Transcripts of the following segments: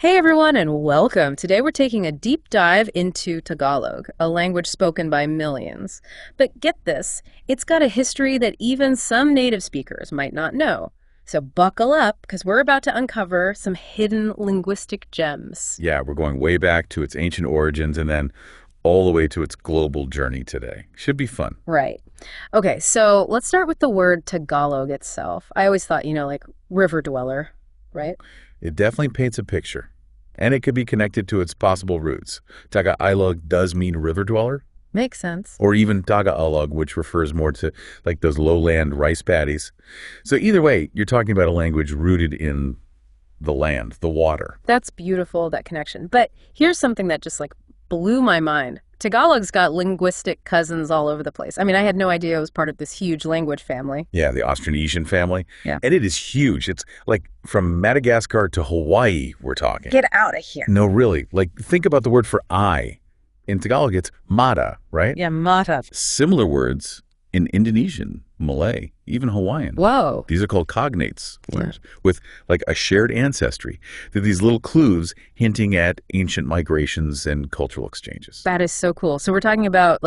Hey everyone, and welcome. Today we're taking a deep dive into Tagalog, a language spoken by millions. But get this, it's got a history that even some native speakers might not know. So buckle up, because we're about to uncover some hidden linguistic gems. Yeah, we're going way back to its ancient origins and then all the way to its global journey today. Should be fun. Right. Okay, so let's start with the word Tagalog itself. I always thought, like river dweller, right? It definitely paints a picture, and it could be connected to its possible roots. Tagalog does mean river dweller, Makes sense. or even Tagalog, which refers more to like those lowland rice paddies. So either way, you're talking about a language rooted in the land, the water. That's beautiful, that connection. But here's something that just blew my mind. Tagalog's got linguistic cousins all over the place. I mean, I had no idea it was part of this huge language family. Yeah, the Austronesian family. Yeah. And it is huge. It's like from Madagascar to Hawaii, we're talking. Get out of here. No, really. Like, think about the word for I. In Tagalog, it's mata, right? Yeah, mata. Similar words in Indonesian, Malay, even Hawaiian. Whoa. These are called cognates words with like a shared ancestry. They're these little clues hinting at ancient migrations and cultural exchanges. That is so cool. So we're talking about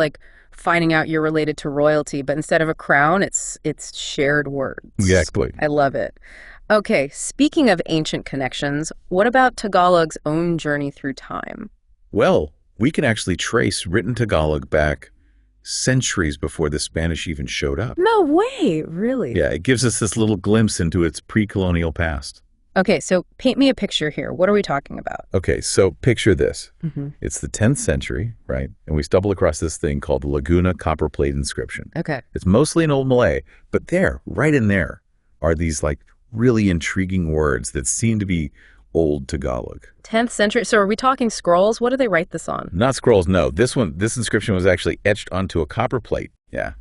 finding out you're related to royalty, but instead of a crown, it's shared words. Exactly. I love it. Okay, speaking of ancient connections, what about Tagalog's own journey through time? Well, we can actually trace written Tagalog back centuries before the Spanish even showed up. No way, really? Yeah, it gives us this little glimpse into its pre-colonial past. Okay, so paint me a picture here. What are we talking about? Okay, so picture this. Mm-hmm. It's the 10th century, right? And we stumble across this thing called the Laguna copper plate inscription. Okay. It's mostly in Old Malay, but there, right in there, are these really intriguing words that seem to be Old Tagalog. 10th century. So are we talking scrolls? What do they write this on? Not scrolls, no. This inscription was actually etched onto a copper plate. Yeah.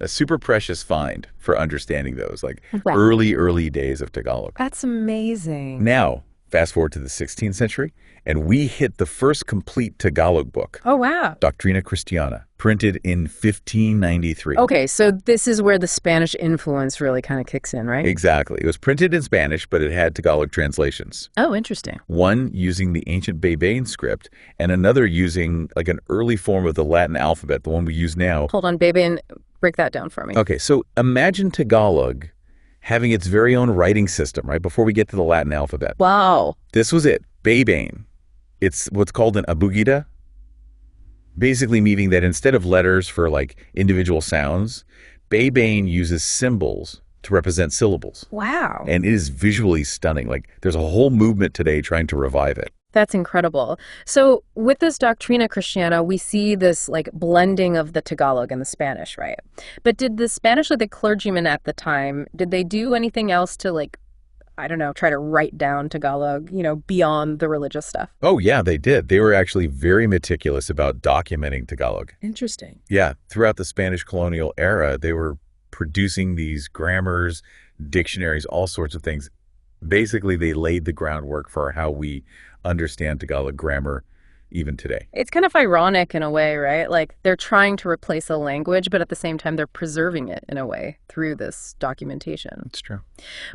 A super precious find for understanding those, Wow. early days of Tagalog. That's amazing. Now, fast forward to the 16th century, and we hit the first complete Tagalog book, Oh, wow. Doctrina Christiana, printed in 1593. Okay, so this is where the Spanish influence really kind of kicks in, right? Exactly. It was printed in Spanish, but it had Tagalog translations. Oh, interesting. One using the ancient Baybayin script, and another using an early form of the Latin alphabet, the one we use now. Hold on, baby, and break that down for me. Okay, so imagine Tagalog having its very own writing system, right, before we get to the Latin alphabet. Wow. This was it, Baybayin. It's what's called an abugida, basically meaning that instead of letters for individual sounds, Baybayin uses symbols to represent syllables. Wow. And it is visually stunning. There's a whole movement today trying to revive it. That's incredible. So with this Doctrina Christiana, we see this blending of the Tagalog and the Spanish, right? But did the Spanish, the clergymen at the time, did they do anything else to try to write down Tagalog, beyond the religious stuff? Oh, yeah, they did. They were actually very meticulous about documenting Tagalog. Interesting. Yeah, throughout the Spanish colonial era, they were producing these grammars, dictionaries, all sorts of things. Basically, they laid the groundwork for how we understand Tagalog grammar even today. It's kind of ironic in a way, right? They're trying to replace a language, but at the same time, they're preserving it in a way through this documentation. It's true.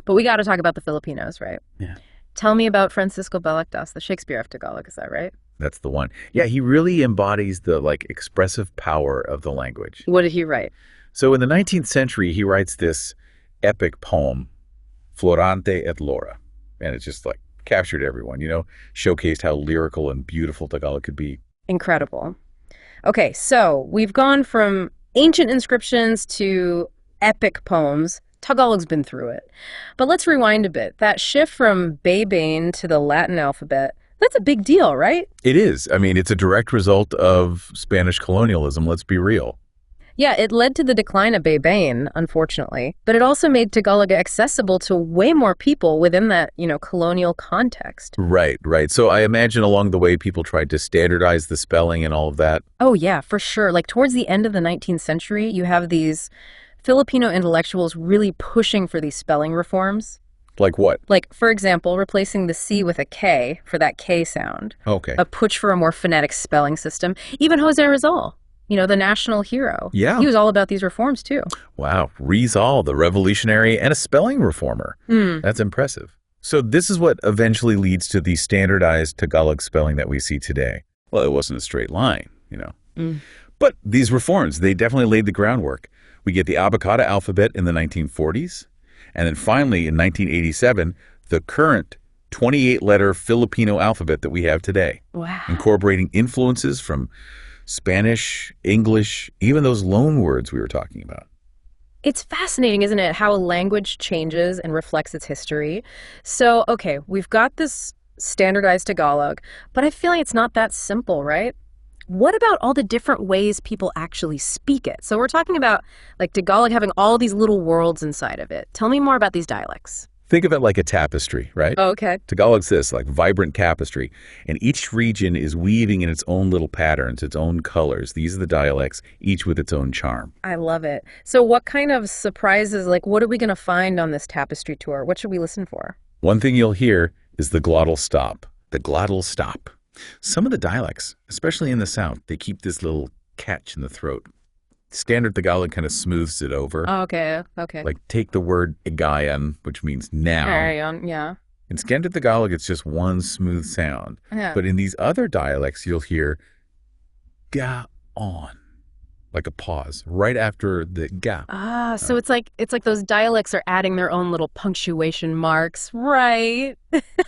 But we got to talk about the Filipinos, right? Yeah. Tell me about Francisco Balagtas, the Shakespeare of Tagalog, is that right? That's the one. Yeah, he really embodies the expressive power of the language. What did he write? So in the 19th century, he writes this epic poem, Florante et Lora. And it's just captured everyone, showcased how lyrical and beautiful Tagalog could be. Incredible. Okay, so we've gone from ancient inscriptions to epic poems. Tagalog's been through it. But let's rewind a bit. That shift from Baybayin to the Latin alphabet, that's a big deal, right? It is. I mean, it's a direct result of Spanish colonialism, let's be real. Yeah, it led to the decline of Baybayin, unfortunately, but it also made Tagalog accessible to way more people within that, colonial context. Right. So I imagine along the way people tried to standardize the spelling and all of that. Oh, yeah, for sure. Towards the end of the 19th century, you have these Filipino intellectuals really pushing for these spelling reforms. Like what? For example, replacing the C with a K for that K sound. Okay. A push for a more phonetic spelling system. Even Jose Rizal, the national hero. Yeah. He was all about these reforms, too. Wow. Rizal, the revolutionary and a spelling reformer. That's impressive. So this is what eventually leads to the standardized Tagalog spelling that we see today. Well, it wasn't a straight line. Mm. But these reforms, they definitely laid the groundwork. We get the Abacada alphabet in the 1940s, and then finally in 1987, the current 28-letter Filipino alphabet that we have today, Wow. incorporating influences from Spanish, English, even those loan words we were talking about. It's fascinating, isn't it, how a language changes and reflects its history. So, okay, we've got this standardized Tagalog, but I feel like it's not that simple, right? What about all the different ways people actually speak it? So we're talking about like Tagalog having all these little worlds inside of it. Tell me more about these dialects. Think of it like a tapestry, right? Oh, okay. Tagalog's this, like vibrant tapestry, and each region is weaving in its own little patterns, its own colors. These are the dialects, each with its own charm. I love it. So what kind of surprises, like what are we going to find on this tapestry tour? What should we listen for? One thing you'll hear is the glottal stop. The glottal stop. Some of the dialects, especially in the South, they keep this little catch in the throat. Standard Tagalog kind of smooths it over. Oh, okay. Like take the word igayan, which means now. Carry on. Yeah. In Standard Tagalog, it's just one smooth sound. Yeah. But in these other dialects, you'll hear ga on, like a pause right after the ga. Ah, so it's like those dialects are adding their own little punctuation marks, right?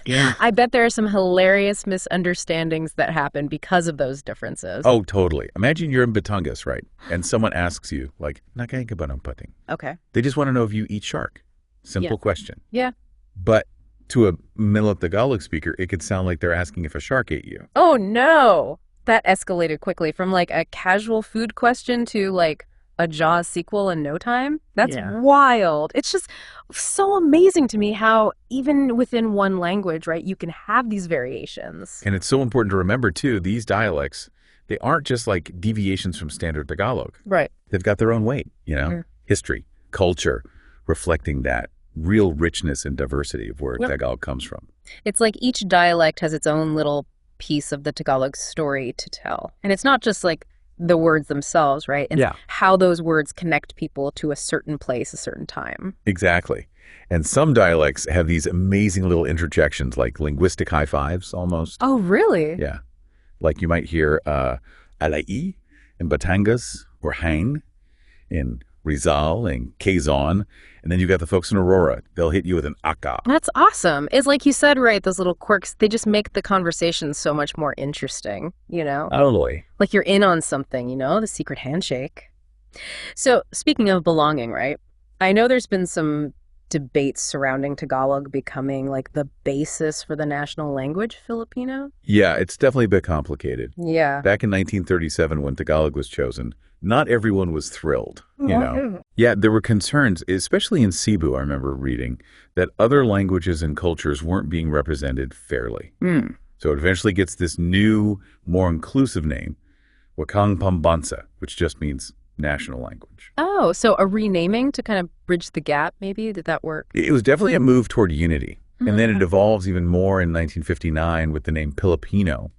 Yeah. I bet there are some hilarious misunderstandings that happen because of those differences. Oh, totally. Imagine you're in Batangas, right? And someone asks you, like, "Nakain ka ba ng pating?" Okay. They just want to know if you eat shark. Simple question. Yeah. But to a Manila Tagalog speaker, it could sound like they're asking if a shark ate you. Oh, no. That escalated quickly from like a casual food question to like a Jaws sequel in no time. That's wild. It's just so amazing to me how even within one language, right, you can have these variations. And it's so important to remember, too, these dialects, they aren't just like deviations from Standard Tagalog. Right. They've got their own weight. History, culture, reflecting that real richness and diversity of where Tagalog comes from. It's like each dialect has its own little piece of the Tagalog story to tell. And it's not just like the words themselves, right? It's how those words connect people to a certain place, a certain time. Exactly. And some dialects have these amazing little interjections, like linguistic high fives almost. Oh, really? Yeah. Like you might hear alai in Batangas or hang in Rizal and Quezon. And then you got the folks in Aurora. They'll hit you with an aka. That's awesome. It's like you said, right? Those little quirks, they just make the conversation so much more interesting, Totally. Like you're in on something, the secret handshake. So speaking of belonging, right? I know there's been some debates surrounding Tagalog becoming like the basis for the national language, Filipino. Yeah, it's definitely a bit complicated. Yeah. Back in 1937, when Tagalog was chosen, not everyone was thrilled. Yeah, there were concerns, especially in Cebu, I remember reading, that other languages and cultures weren't being represented fairly. So it eventually gets this new, more inclusive name, Wakang Pambansa, which just means national language. Oh, so a renaming to kind of bridge the gap, maybe? Did that work? It was definitely a move toward unity. And then it evolves even more in 1959 with the name Filipino,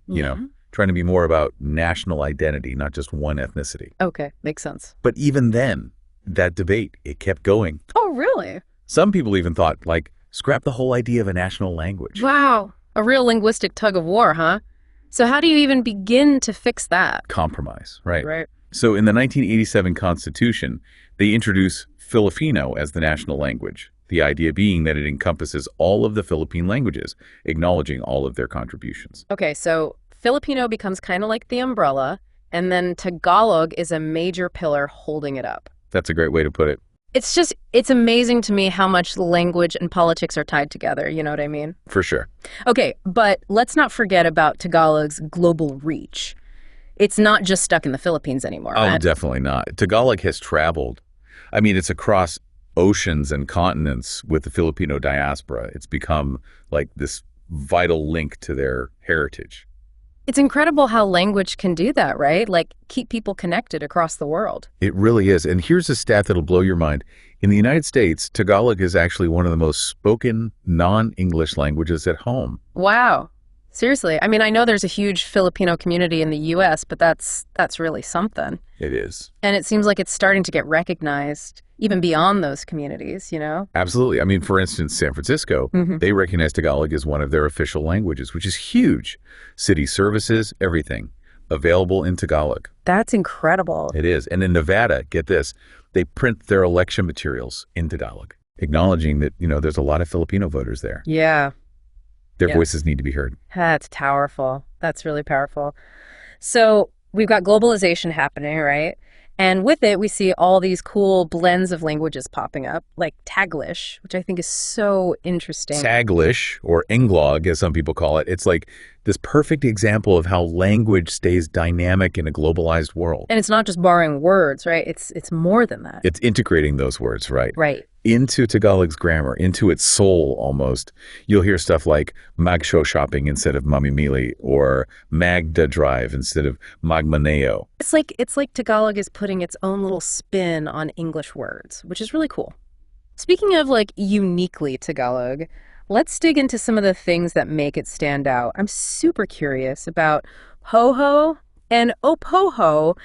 trying to be more about national identity, not just one ethnicity. Okay, makes sense. But even then, that debate, it kept going. Oh, really? Some people even thought, like, scrap the whole idea of a national language. Wow. A real linguistic tug of war, huh? So how do you even begin to fix that? Compromise, right? Right. So in the 1987 Constitution, they introduce Filipino as the national language. The idea being that it encompasses all of the Philippine languages, acknowledging all of their contributions. Okay, so Filipino becomes kind of like the umbrella, and then Tagalog is a major pillar holding it up. That's a great way to put it. It's amazing to me how much language and politics are tied together, you know what I mean? For sure. Okay, but let's not forget about Tagalog's global reach. It's not just stuck in the Philippines anymore. Oh, definitely not. Tagalog has traveled. I mean, it's across oceans and continents with the Filipino diaspora. It's become like this vital link to their heritage. It's incredible how language can do that, right? Like keep people connected across the world. It really is. And here's a stat that'll blow your mind. In the United States, Tagalog is actually one of the most spoken non-English languages at home. Wow. Seriously. I mean, I know there's a huge Filipino community in the US, but that's really something. It is. And it seems like it's starting to get recognized even beyond those communities, you know? Absolutely. I mean, for instance, San Francisco, Hmm. they recognize Tagalog as one of their official languages, which is huge. City services, everything available in Tagalog. That's incredible. It is. And in Nevada, get this, they print their election materials in Tagalog, acknowledging that, there's a lot of Filipino voters there. Yeah. Their Yeah. voices need to be heard. That's powerful. That's really powerful. So we've got globalization happening, right? And with it, we see all these cool blends of languages popping up, like Taglish, which I think is so interesting. Taglish, or Inglog, as some people call it, it's like this perfect example of how language stays dynamic in a globalized world. And it's not just borrowing words, right? It's more than that. It's integrating those words, right? Right. Into Tagalog's grammar, into its soul almost. You'll hear stuff like mag-show shopping instead of mamimili, or Magda drive instead of magmaneo. It's like Tagalog is putting its own little spin on English words, which is really cool. Speaking of like uniquely Tagalog, let's dig into some of the things that make it stand out. I'm super curious about ho-ho and opoho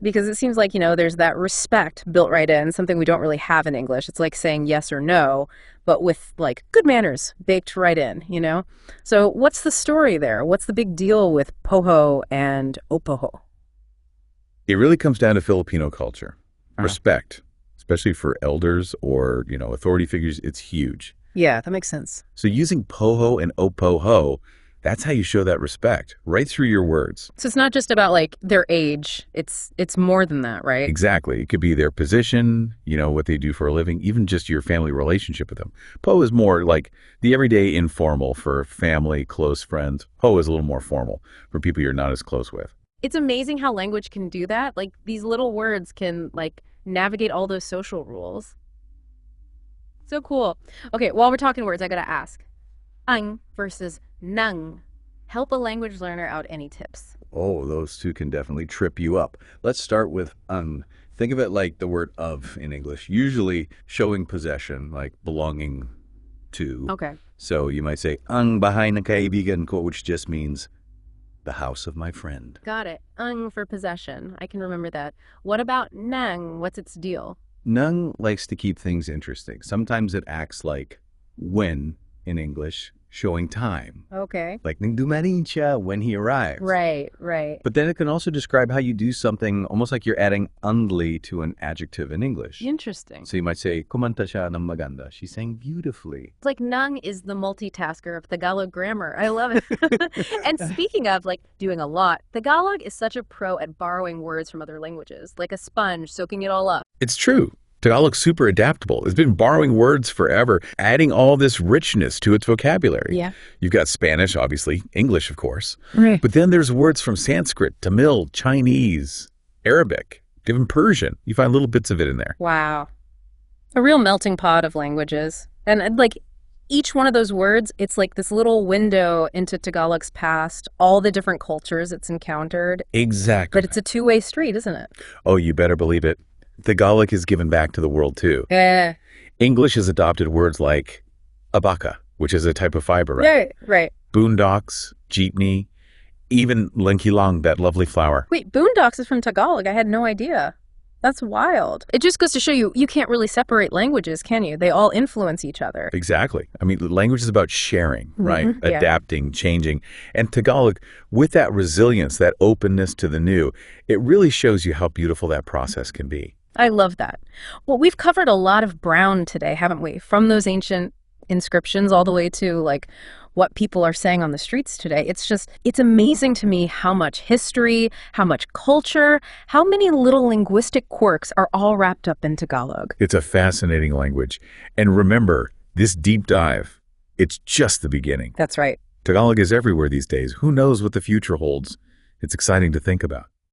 because it seems like, there's that respect built right in, something we don't really have in English. It's like saying yes or no, but with like good manners baked right in. So what's the story there? What's the big deal with poho and opoho? It really comes down to Filipino culture. Respect, especially for elders or, authority figures, it's huge. Yeah, that makes sense. So using poho and opoho, that's how you show that respect, right through your words. So it's not just about like their age. It's more than that, right? Exactly. It could be their position, what they do for a living, even just your family relationship with them. Po is more like the everyday informal for family, close friends. Po is a little more formal for people you're not as close with. It's amazing how language can do that. Like these little words can like navigate all those social rules. So cool. Okay, while we're talking words, I gotta ask. Ang versus nang. Help a language learner out. Any tips? Oh, those two can definitely trip you up. Let's start with ang. Think of it like the word of in English, usually showing possession, like belonging to. Okay. So you might say, ang bahay ng kaibigan ko, which just means the house of my friend. Got it. Ang for possession. I can remember that. What about nang? What's its deal? Nang likes to keep things interesting. Sometimes it acts like when in English, showing time. Okay. Like nang dumating siya, when he arrives. Right, right. But then it can also describe how you do something almost like you're adding ungly to an adjective in English. Interesting. So you might say, kumanta siya ng maganda. She sang beautifully. It's like nang is the multitasker of Tagalog grammar. I love it. And speaking of like doing a lot, Tagalog is such a pro at borrowing words from other languages, like a sponge soaking it all up. It's true. Tagalog's super adaptable. It's been borrowing words forever, adding all this richness to its vocabulary. Yeah. You've got Spanish, obviously, English, of course. Right. But then there's words from Sanskrit, Tamil, Chinese, Arabic, even Persian. You find little bits of it in there. Wow. A real melting pot of languages. And like each one of those words, it's like this little window into Tagalog's past, all the different cultures it's encountered. Exactly. But it's a two-way street, isn't it? Oh, you better believe it. Tagalog is given back to the world, too. Yeah. English has adopted words like abaca, which is a type of fiber, right? Right, right. Boondocks, jeepney, even lenkilang, that lovely flower. Wait, boondocks is from Tagalog. I had no idea. That's wild. It just goes to show you, you can't really separate languages, can you? They all influence each other. Exactly. I mean, language is about sharing, right? Yeah. Adapting, changing. And Tagalog, with that resilience, that openness to the new, it really shows you how beautiful that process can be. I love that. Well, we've covered a lot of ground today, haven't we? From those ancient inscriptions all the way to like what people are saying on the streets today. It's amazing to me how much history, how much culture, how many little linguistic quirks are all wrapped up in Tagalog. It's a fascinating language. And remember, this deep dive, it's just the beginning. That's right. Tagalog is everywhere these days. Who knows what the future holds? It's exciting to think about.